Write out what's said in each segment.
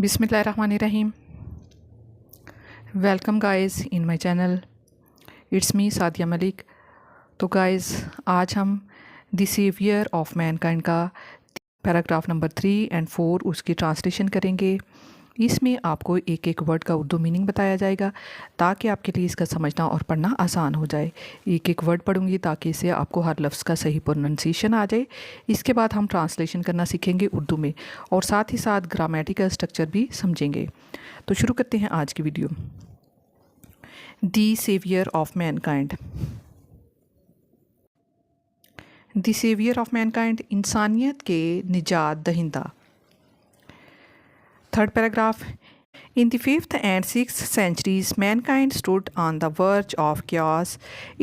बिस्मिल्लाहिर्रहमानिर्रहीम। Welcome guys in my channel, it's me Sadia Malik. तो guys आज हम द सेवियर ऑफ मैनकाइंड का पैराग्राफ नंबर 3 और 4 उसकी ट्रांसलेशन करेंगे। इसमें आपको एक एक वर्ड का उर्दू मीनिंग बताया जाएगा ताकि आपके लिए इसका समझना और पढ़ना आसान हो जाए। एक एक वर्ड पढ़ूंगी ताकि इससे आपको हर लफ्ज़ का सही प्रोनाउंसिएशन आ जाए। इसके बाद हम ट्रांसलेशन करना सीखेंगे उर्दू में और साथ ही साथ ग्रामेटिकल स्ट्रक्चर भी समझेंगे। तो शुरू करते हैं आज की video. The saviour of mankind. The saviour of mankind, इंसानियत के निजात दहिंदा। Third paragraph. In the 5th and 6th centuries, mankind stood on the verge of chaos.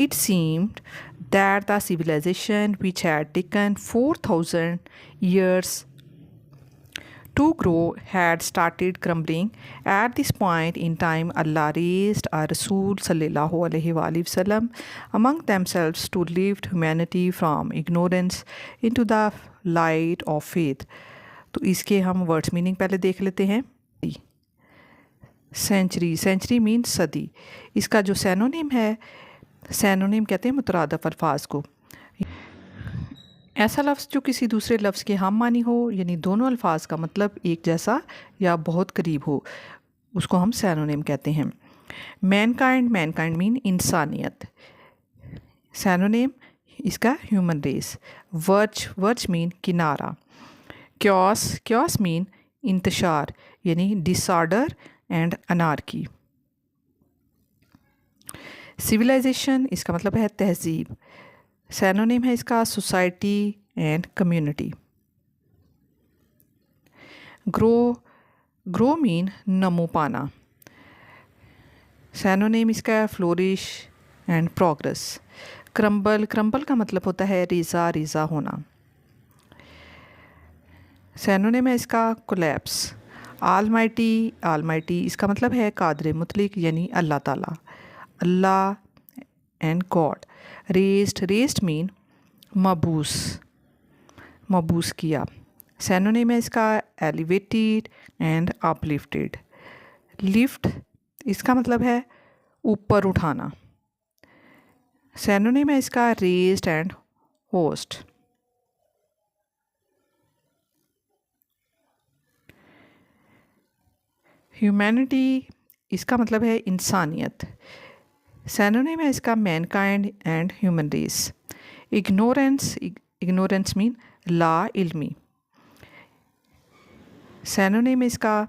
It seemed that the civilization, which had taken 4,000 years to grow, had started crumbling. At this point in time, Allah raised a Rasul sallallahu alaihi wasallam among themselves to lift humanity from ignorance into the light of faith. तो इसके हम words meaning पहले देख लेते हैं। Century, century mean सदी। इसका जो सैनोनिम है, सैनोनिम कहते हैं मुतरादफ अल्फाज को। ऐसा लफ्ज़ जो किसी दूसरे लफ्ज़ के हम मानी हो, यानी दोनों अल्फाज का मतलब एक जैसा या बहुत करीब हो, उसको हम सैनोनिम कहते हैं। मैनकाइंड, मैनकाइंड मीन इंसानियत। सैनोनिम इसका ह्यूमन रेस। वर्च, वर्च मीन किनारा। क्योस, क्योस मीन इंतशार यानी डिसऑर्डर एंड अनार्की। सिविलाइजेशन इसका मतलब है तहजीब। सैनोनिम है इसका society and community. Grow, grow mean नमो पाना। सैनोनिम इसका flourish and progress. Crumble, crumble का मतलब होता है रेज़ा, रेज़ा होना। सैनोनिम है इसका कोलैप्स। आलमाइटी, आलमाइटी इसका मतलब है कादर मुतलिक यानी अल्लाह ताला, Allah and God. Raised, raised mean मबूस, मबूस किया। सैनोनिम है इसका एलिवेटेड एंड अपलिफ्टेड। लिफ्ट इसका मतलब है ऊपर उठाना। सैनोनिम है इसका रेस्ड एंड होस्ट। ह्यूमैनिटी इसका मतलब है इंसानियत। सैनोनिम है इसका mankind and human race. Ignorance, ignorance mean ला इल्मी। सैनोनिम इसका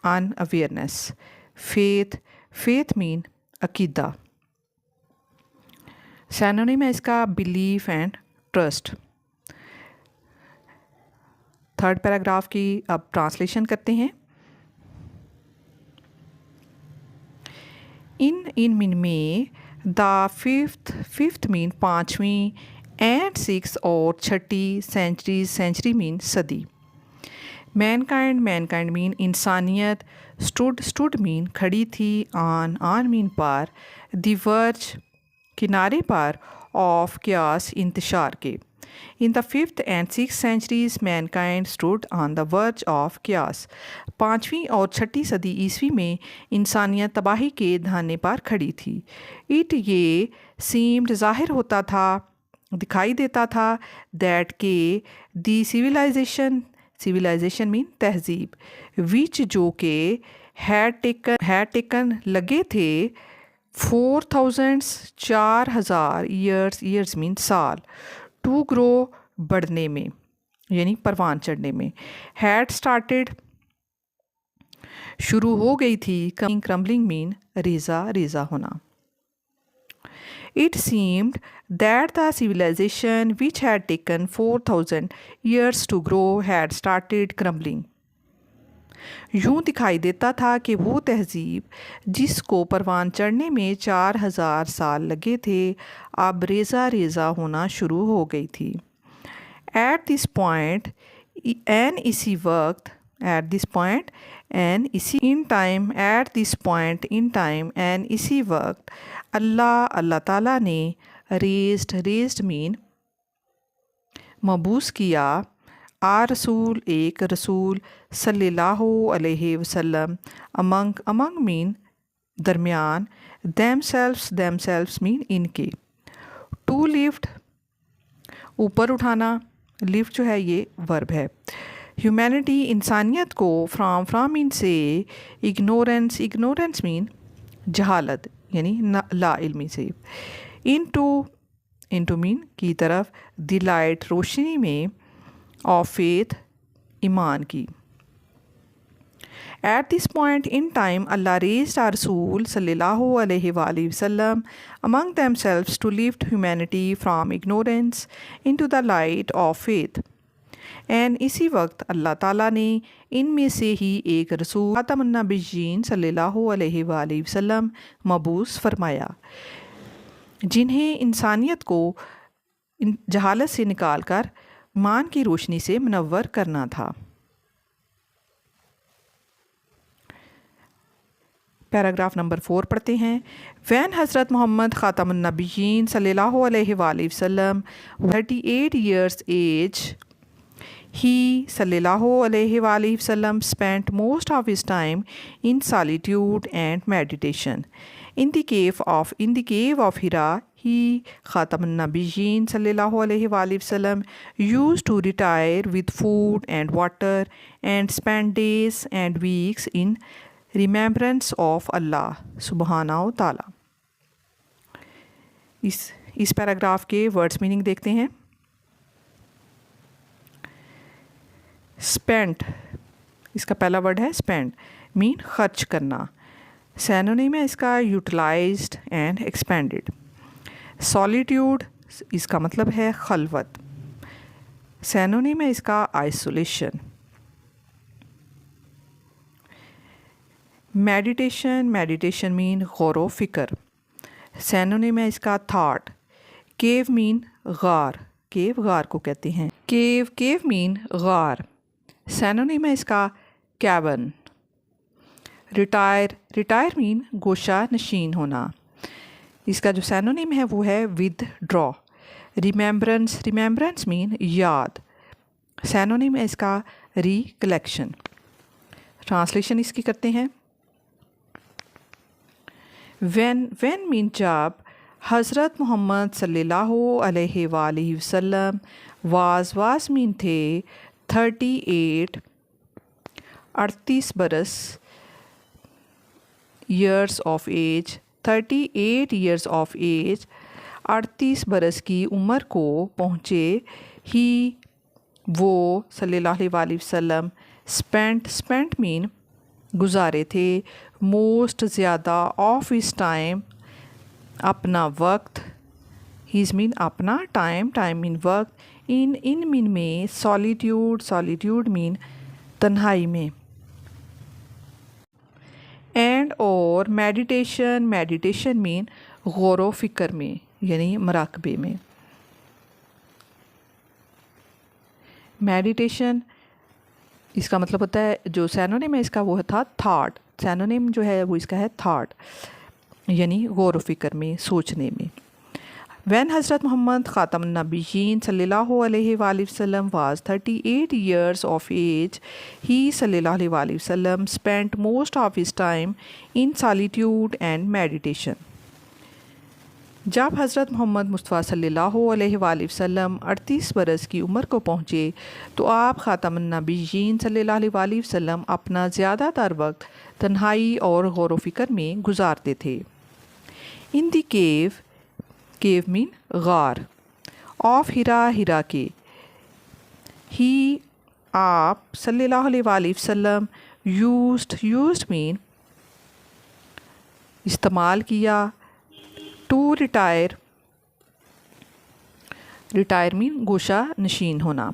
अनअवेयरनेस। फेथ, फेथ मीन अकीदा। सैनोनिम है इसका belief and trust. Third paragraph की अब ट्रांसलेशन करते हैं। इन में द फिफ्थ मीन पाँचवीं एंड सिक्स और छठी सेंचुरीज, सेंचुरी मीन सदी। मैनकाइंड, मैनकाइंड मीन इंसानियत। स्टूड, स्टूड मीन खड़ी थी। ऑन, ऑन मीन पर। द वर्ज किनारे पर। ऑफ क्यास इंतशार के। In the 5th and 6th centuries, mankind stood on the verge of chaos. पाँचवीं और छठी सदी ईस्वी में इंसानियत तबाही के धाने पर खड़ी थी। इट ये सीम्ड ज़ाहिर होता था, दिखाई देता था, दैट के दी सिविलाइजेशन, सिविलाइजेशन मीन तहजीब, विच जो के हैड टेकन लगे थे 4,000 4,000 ईयर्स, ईयर्स मीन साल, टू ग्रो बढ़ने में यानी परवान चढ़ने में। हैड स्टार्टेड शुरू हो गई थी। क्रम्बलिंग मीन रेज़ा, रेज़ा होना। It seemed that the civilisation which had taken 4,000 years to grow had started crumbling. यूँ दिखाई देता था कि वो तहजीब जिसको परवान चढ़ने में 4,000 साल लगे थे, अब रेज़ा, रेज़ा होना शुरू हो गई थी। एट दिस पॉइंट एन इसी वक्त, एट दिस पॉइंट एन इसी in time, at this point in time एन इसी वक्त, अल्लाह, अल्लाह ताला ने रेज्ड, रेज्ड मीन मबूस किया, आ रसूल एक रसूल, सल्लल्लाहु अलैहि वसल्लम अमंग मीन दरमियान, themselves मीन इनके। टू लिफ्ट ऊपर उठाना, लिफ्ट जो है ये वर्ब है। ह्यूमैनिटी इंसानियत को, फ्राम इनसे, इग्नोरेंस मीन जहालत यानी ला इल्मी से। इनटू मीन की तरफ, द लाइट रोशनी में, ऑफ फेथ ईमान की। At this point in time, Allah raised our Rasul sallallahu alaihi wasallam among themselves to lift humanity from ignorance into the light of faith. And इसी वक्त अल्लाह ताला ने इनमें से ही एक रसूल ख़ातमुन नबिय्यीन सल्लल्लाहु अलैहि वसल्लम मबूस फरमाया, जिन्हें इंसानियत को जहालत से निकालकर ईमान की रोशनी से मुनव्वर करना था। पैराग्राफ नंबर 4 पढ़ते हैं। वैन हज़रत मोहम्मद ख़ातमुन नबिय्यीन सल्लल्लाहु अलैहि वसल्लम 38 years age, he sallallahu alaihi wasallam spent most of his time in solitude and meditation. In the cave of Hira, he Khatamun Nabiyyin sallallahu alaihi wasallam used to retire with food and water and spend days and weeks in remembrance of Allah subhanahu ta'ala. इस paragraph के words meaning देखते हैं। Spent, इसका पहला word है spend, mean खर्च करना। Synonym है इसका यूटिलाइज्ड एंड एक्सपेंडेड। सॉलिट्यूड, इसका मतलब है खलवत। सैनोनिम है इसका आइसोलेशन। मेडिटेशन मीन गौर व फिक्र। सैनोनिम है इसका थाट। केव मीन गार, केव गार को कहते हैं। केव मीन गार। सैनोनिम है इसका कैबन। रिटायर मीन गोशा नशीन होना। इसका जो सैनोनिम है वो है विदड्रॉ। रिमेम्बरेंस मीन याद। सैनोनिम है इसका रिकलेक्शन। ट्रांसलेशन इसकी करते हैं। when मीन जब, हज़रत मोहम्मद सल्लल्लाहु अलैहि वसल्लम वाज मीन थे 38 38 बरस, years of age 38 years of age 38 बरस की उम्र को पहुँचे। ही वो सल्लल्लाहु अलैहि वसल्लम स्पेंट मीन गुजारे थे, मोस्ट ज़्यादा, ऑफ इस टाइम अपना वक्त, हीज़ मीन अपना, टाइम मीन वक्त, इन मीन में, सॉलिट्यूड मीन तन्हाई में, एंड और मेडिटेशन मीन गौर व फिक्र में यानी मराकबे में। मेडिटेशन इसका मतलब होता है, जो सैनोनिम है इसका वो था थाट। सैनोनिम जो है वो इसका है थाट यानी गौर व फिक्र में, सोचने में। वैन हज़रत मोहम्मद ख़ातमुन नबिय्यीन सल्लल्लाहु अलैहि वसल्लम was 38 years of age, he सल्लल्लाहु अलैहि वसल्लम spent most of his time in solitude and meditation. जब हज़रत मोहम्मद मुस्तफ़ा सल्लल्लाहु अलैहि वसल्लम 38 बरस की उम्र को पहुँचे तो आप ख़ातमुन नबिय्यीन सल्लल्लाहु अलैहि वसल्लम अपना ज़्यादातर वक्त तन्हाई और गौर व फिक्र में गुजारते थे। इन दी केव मीन गार, ऑफ हिरा के, ही आप सल्लल्लाहु अलैहि वसल्लम यूज्ड मीन इस्तेमाल किया। टू रिटायर मीन गोशा नशीन होना।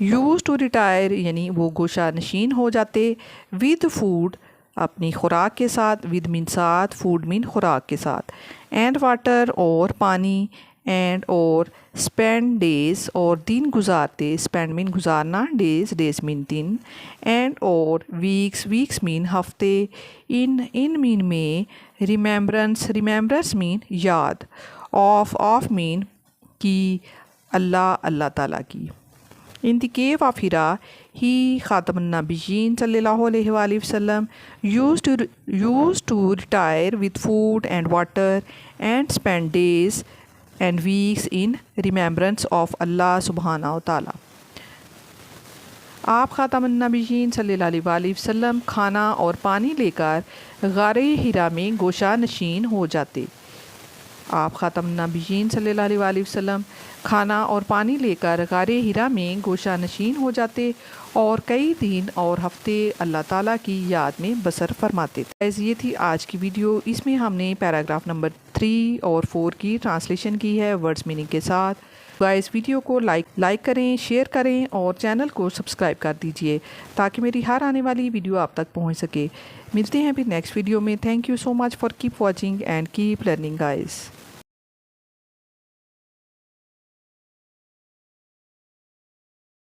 यूज टू रिटायर यानी वो गोशा नशीन हो जाते। विद फूड अपनी खुराक के साथ, विद मीन साथ, फूड मीन खुराक के साथ, एंड वाटर और पानी, एंड और स्पेंड डेज और दिन गुजारते। स्पेंड मीन गुजारना, डेज मीन दिन, एंड और वीक्स मीन हफ्ते, इन मीन में, रिमेम्बरेंस मीन याद, ऑफ मीन की, अल्लाह ताला की। In the cave of Hira, he, Khatamun Nabiyyin sallallahu alaihi wasallam, used to retire with food and water and spend days and weeks in remembrance of Allah subhanahu wa ta'ala. आप ख़ातमुन नबीयीन सल्लल्लाहु अलैहि वसल्लम खाना और पानी लेकर गारे हिरा में गोशा नशीन हो जाते। आप ख़ातमुन नबीयीन सल्लल्लाहु अलैहि वसल्लम खाना और पानी लेकर गारे हिरा में गोशा नशीन हो जाते और कई दिन और हफ्ते अल्लाह ताला की याद में बसर फरमाते थे। ये थी आज की वीडियो। इसमें हमने पैराग्राफ नंबर 3 और 4 की ट्रांसलेशन की है वर्ड्स मीनिंग के साथ। गाइस वीडियो को लाइक करें, शेयर करें और चैनल को सब्सक्राइब कर दीजिए ताकि मेरी हर आने वाली वीडियो आप तक पहुंच सके। मिलते हैं फिर नेक्स्ट वीडियो में। Thank you so much for keep watching and keep learning guys.